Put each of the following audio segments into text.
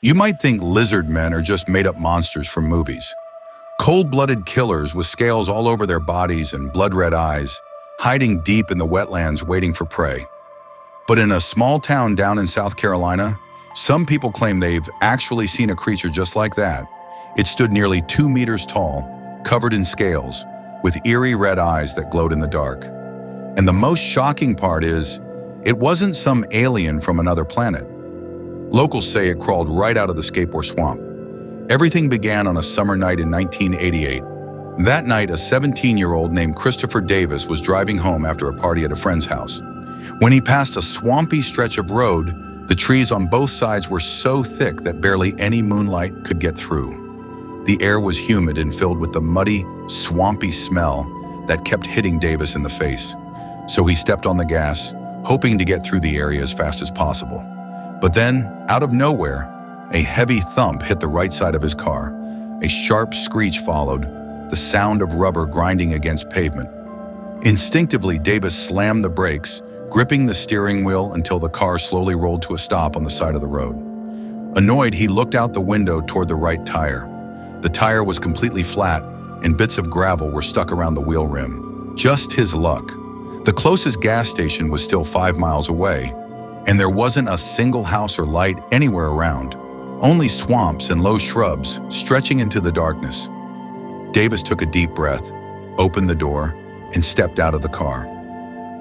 You might think lizardmen are just made-up monsters from movies. Cold-blooded killers with scales all over their bodies and blood-red eyes, hiding deep in the wetlands waiting for prey. But in a small town down in South Carolina, some people claim they've actually seen a creature just like that. It stood nearly 2 meters tall, covered in scales, with eerie red eyes that glowed in the dark. And the most shocking part is, it wasn't some alien from another planet. Locals say it crawled right out of the Skape swamp. Everything began on a summer night in 1988. That night, a 17-year-old named Christopher Davis was driving home after a party at a friend's house. When he passed a swampy stretch of road, the trees on both sides were so thick that barely any moonlight could get through. The air was humid and filled with the muddy, swampy smell that kept hitting Davis in the face. So he stepped on the gas, hoping to get through the area as fast as possible. But then, out of nowhere, a heavy thump hit the right side of his car. A sharp screech followed, the sound of rubber grinding against pavement. Instinctively, Davis slammed the brakes, gripping the steering wheel until the car slowly rolled to a stop on the side of the road. Annoyed, he looked out the window toward the right tire. The tire was completely flat, and bits of gravel were stuck around the wheel rim. Just his luck. The closest gas station was still 5 miles away, and there wasn't a single house or light anywhere around. Only swamps and low shrubs stretching into the darkness. Davis took a deep breath, opened the door, and stepped out of the car.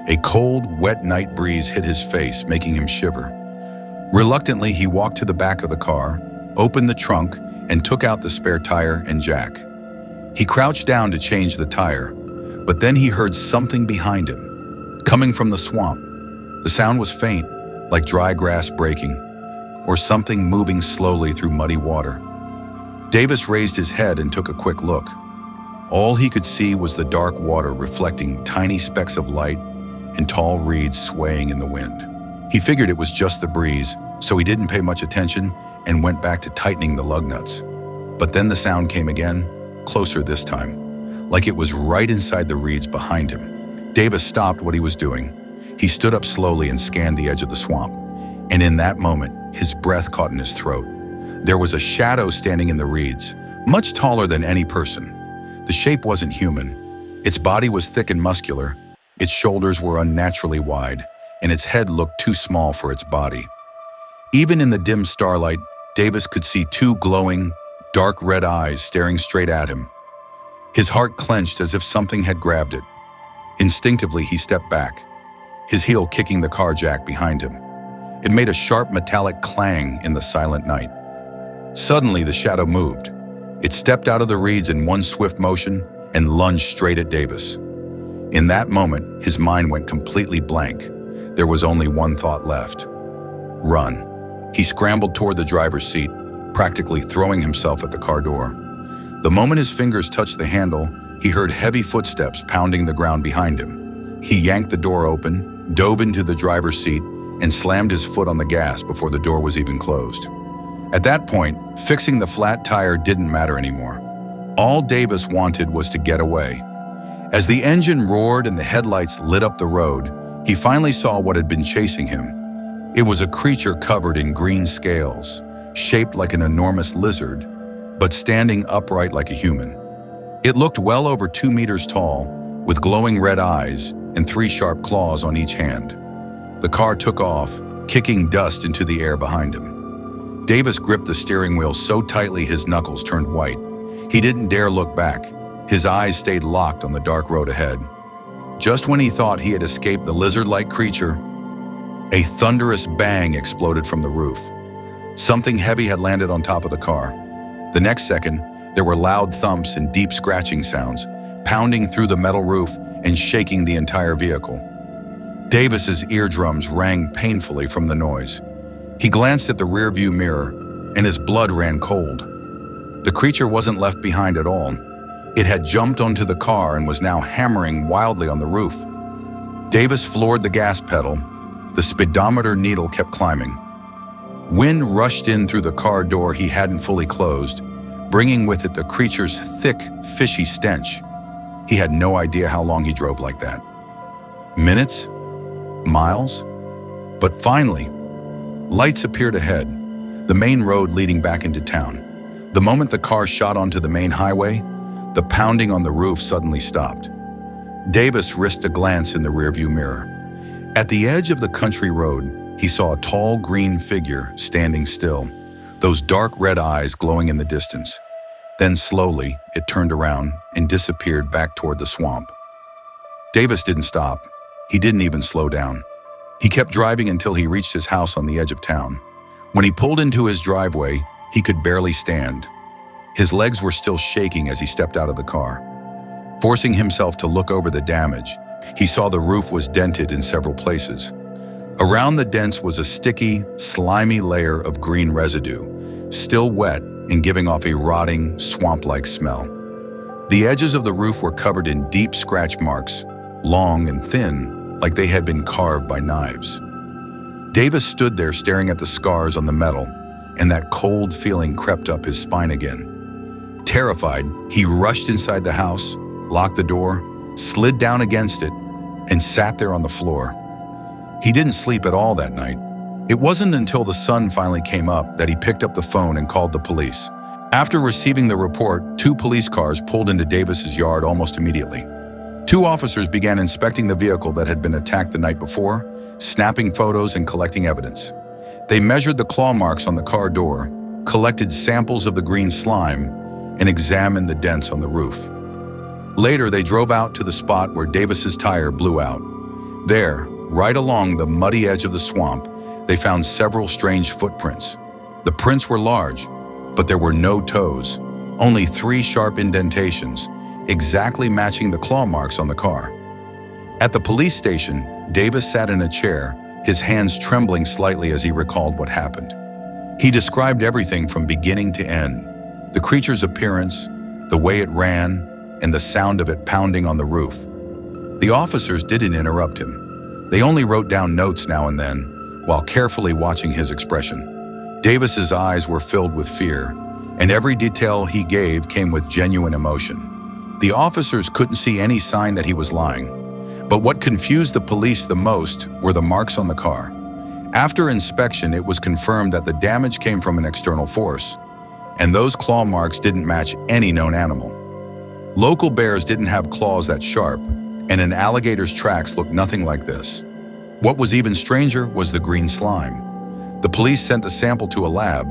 A cold, wet night breeze hit his face, making him shiver. Reluctantly, he walked to the back of the car, opened the trunk, and took out the spare tire and jack. He crouched down to change the tire, but then he heard something behind him, coming from the swamp. The sound was faint, like dry grass breaking, or something moving slowly through muddy water. Davis raised his head and took a quick look. All he could see was the dark water reflecting tiny specks of light and tall reeds swaying in the wind. He figured it was just the breeze, so he didn't pay much attention and went back to tightening the lug nuts. But then the sound came again, closer this time, like it was right inside the reeds behind him. Davis stopped what he was doing. He stood up slowly and scanned the edge of the swamp. And in that moment, his breath caught in his throat. There was a shadow standing in the reeds, much taller than any person. The shape wasn't human. Its body was thick and muscular. Its shoulders were unnaturally wide, and its head looked too small for its body. Even in the dim starlight, Davis could see 2 glowing, dark red eyes staring straight at him. His heart clenched as if something had grabbed it. Instinctively, he stepped back, his heel kicking the car jack behind him. It made a sharp metallic clang in the silent night. Suddenly, the shadow moved. It stepped out of the reeds in one swift motion and lunged straight at Davis. In that moment, his mind went completely blank. There was only one thought left. Run. He scrambled toward the driver's seat, practically throwing himself at the car door. The moment his fingers touched the handle, he heard heavy footsteps pounding the ground behind him. He yanked the door open, dove into the driver's seat, and slammed his foot on the gas before the door was even closed. At that point, fixing the flat tire didn't matter anymore. All Davis wanted was to get away. As the engine roared and the headlights lit up the road, he finally saw what had been chasing him. It was a creature covered in green scales, shaped like an enormous lizard, but standing upright like a human. It looked well over 2 meters tall, with glowing red eyes and 3 sharp claws on each hand. The car took off, kicking dust into the air behind him. Davis gripped the steering wheel so tightly his knuckles turned white. He didn't dare look back. His eyes stayed locked on the dark road ahead. Just when he thought he had escaped the lizard-like creature, a thunderous bang exploded from the roof. Something heavy had landed on top of the car. The next second, there were loud thumps and deep scratching sounds, pounding through the metal roof and shaking the entire vehicle. Davis's eardrums rang painfully from the noise. He glanced at the rearview mirror, and his blood ran cold. The creature wasn't left behind at all. It had jumped onto the car and was now hammering wildly on the roof. Davis floored the gas pedal. The speedometer needle kept climbing. Wind rushed in through the car door he hadn't fully closed, bringing with it the creature's thick, fishy stench. He had no idea how long he drove like that. Minutes? Miles? But finally, lights appeared ahead. the main road leading back into town. The moment the car shot onto the main highway, the pounding on the roof suddenly stopped. Davis risked a glance in the rearview mirror. At the edge of the country road, he saw a tall green figure standing still, those dark red eyes glowing in the distance. Then slowly, it turned around and disappeared back toward the swamp. Davis didn't stop. He didn't even slow down. He kept driving until he reached his house on the edge of town. When he pulled into his driveway, he could barely stand. His legs were still shaking as he stepped out of the car. Forcing himself to look over the damage, he saw the roof was dented in several places. Around the dents was a sticky, slimy layer of green residue, still wet and giving off a rotting, swamp-like smell. The edges of the roof were covered in deep scratch marks, long and thin, like they had been carved by knives. Davis stood there staring at the scars on the metal, and that cold feeling crept up his spine again. Terrified, he rushed inside the house, locked the door, slid down against it, and sat there on the floor. He didn't sleep at all that night. It wasn't until the sun finally came up that he picked up the phone and called the police. After receiving the report, 2 police cars pulled into Davis's yard almost immediately. 2 officers began inspecting the vehicle that had been attacked the night before, snapping photos and collecting evidence. They measured the claw marks on the car door, collected samples of the green slime, and examined the dents on the roof. Later, they drove out to the spot where Davis's tire blew out. There, right along the muddy edge of the swamp, they found several strange footprints. The prints were large, but there were no toes, only 3 sharp indentations, exactly matching the claw marks on the car. At the police station, Davis sat in a chair, his hands trembling slightly as he recalled what happened. He described everything from beginning to end: the creature's appearance, the way it ran, and the sound of it pounding on the roof. The officers didn't interrupt him. They only wrote down notes now and then, while carefully watching his expression. Davis's eyes were filled with fear, and every detail he gave came with genuine emotion. The officers couldn't see any sign that he was lying, but what confused the police the most were the marks on the car. After inspection, it was confirmed that the damage came from an external force, and those claw marks didn't match any known animal. Local bears didn't have claws that sharp, and an alligator's tracks looked nothing like this. What was even stranger was the green slime. The police sent the sample to a lab,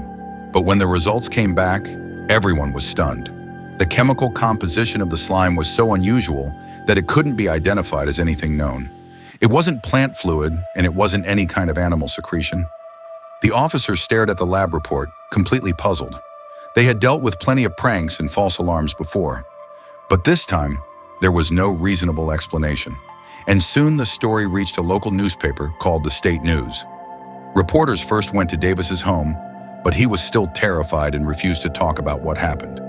but when the results came back, everyone was stunned. The chemical composition of the slime was so unusual that it couldn't be identified as anything known. It wasn't plant fluid, and it wasn't any kind of animal secretion. The officers stared at the lab report, completely puzzled. They had dealt with plenty of pranks and false alarms before. But this time, there was no reasonable explanation. And soon the story reached a local newspaper called the State News. Reporters first went to Davis's home, but he was still terrified and refused to talk about what happened.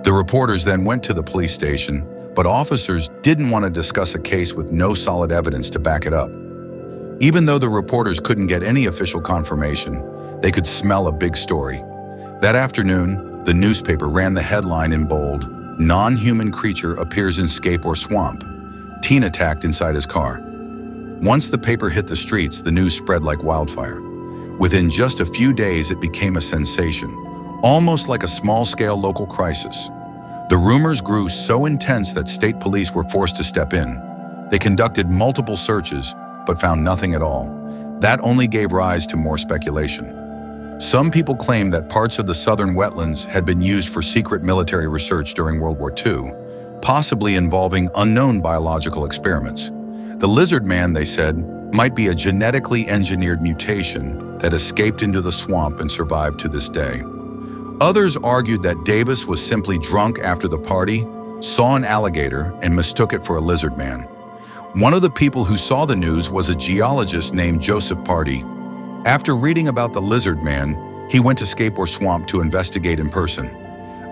The reporters then went to the police station, but officers didn't want to discuss a case with no solid evidence to back it up. Even though the reporters couldn't get any official confirmation, they could smell a big story. That afternoon, the newspaper ran the headline in bold: "Non-human creature appears in Skape or swamp. Teen attacked inside his car." Once the paper hit the streets, the news spread like wildfire. Within just a few days, it became a sensation, almost like a small-scale local crisis. The rumors grew so intense that state police were forced to step in. They conducted multiple searches, but found nothing at all. That only gave rise to more speculation. Some people claim that parts of the southern wetlands had been used for secret military research during World War II, possibly involving unknown biological experiments. The Lizardman, they said, might be a genetically engineered mutation that escaped into the swamp and survived to this day. Others argued that Davis was simply drunk after the party, saw an alligator, and mistook it for a lizard man. One of the people who saw the news was a geologist named Joseph Pardee. After reading about the lizard man, he went to Skape or swamp to investigate in person.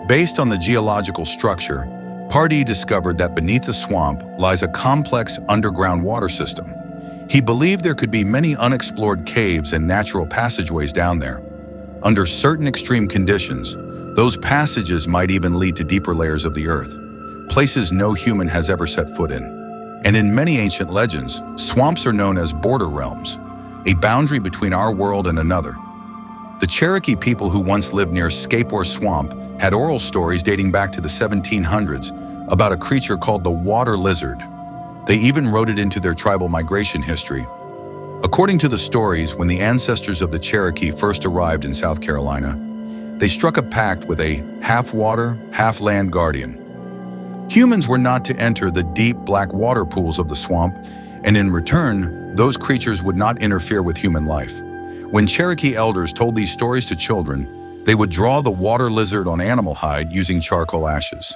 Based on the geological structure, Pardee discovered that beneath the swamp lies a complex underground water system. He believed there could be many unexplored caves and natural passageways down there. Under certain extreme conditions, those passages might even lead to deeper layers of the earth, places no human has ever set foot in. And in many ancient legends, swamps are known as border realms, a boundary between our world and another. The Cherokee people who once lived near Skape or Swamp had oral stories dating back to the 1700s about a creature called the water lizard. They even wrote it into their tribal migration history. According to the stories, when the ancestors of the Cherokee first arrived in South Carolina, they struck a pact with a half-water, half-land guardian. Humans were not to enter the deep black water pools of the swamp, and in return, those creatures would not interfere with human life. When Cherokee elders told these stories to children, they would draw the water lizard on animal hide using charcoal ashes.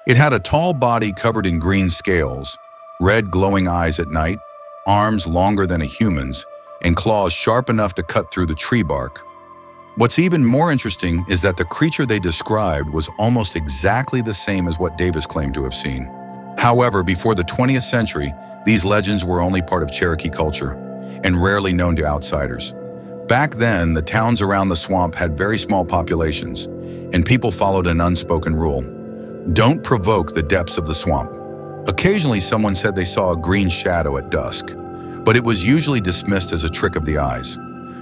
It had a tall body covered in green scales, red glowing eyes at night, arms longer than a human's, and claws sharp enough to cut through the tree bark. What's even more interesting is that the creature they described was almost exactly the same as what Davis claimed to have seen. However, before the 20th century, these legends were only part of Cherokee culture and rarely known to outsiders. Back then, the towns around the swamp had very small populations, and people followed an unspoken rule: don't provoke the depths of the swamp. Occasionally, someone said they saw a green shadow at dusk, but it was usually dismissed as a trick of the eyes.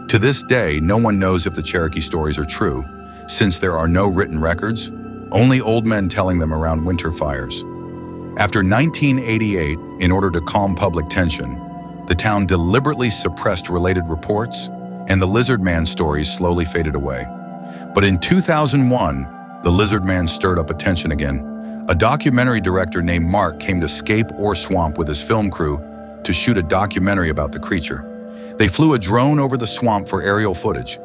To this day, no one knows if the Cherokee stories are true, since there are no written records, only old men telling them around winter fires. After 1988, in order to calm public tension, the town deliberately suppressed related reports, and the Lizardman stories slowly faded away. But in 2001, the Lizardman stirred up attention again. A documentary director named Marsh came to Skape or Swamp with his film crew to shoot a documentary about the creature. They flew a drone over the swamp for aerial footage.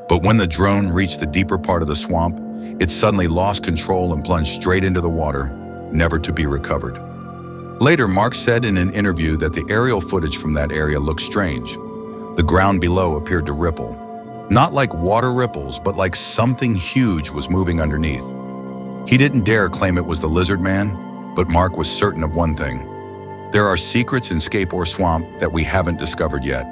But when the drone reached the deeper part of the swamp, it suddenly lost control and plunged straight into the water, never to be recovered. Later, Mark said in an interview that the aerial footage from that area looked strange. The ground below appeared to ripple. Not like water ripples, but like something huge was moving underneath. He didn't dare claim it was the Lizardman, but Mark was certain of one thing: there are secrets in Skape or Swamp that we haven't discovered yet.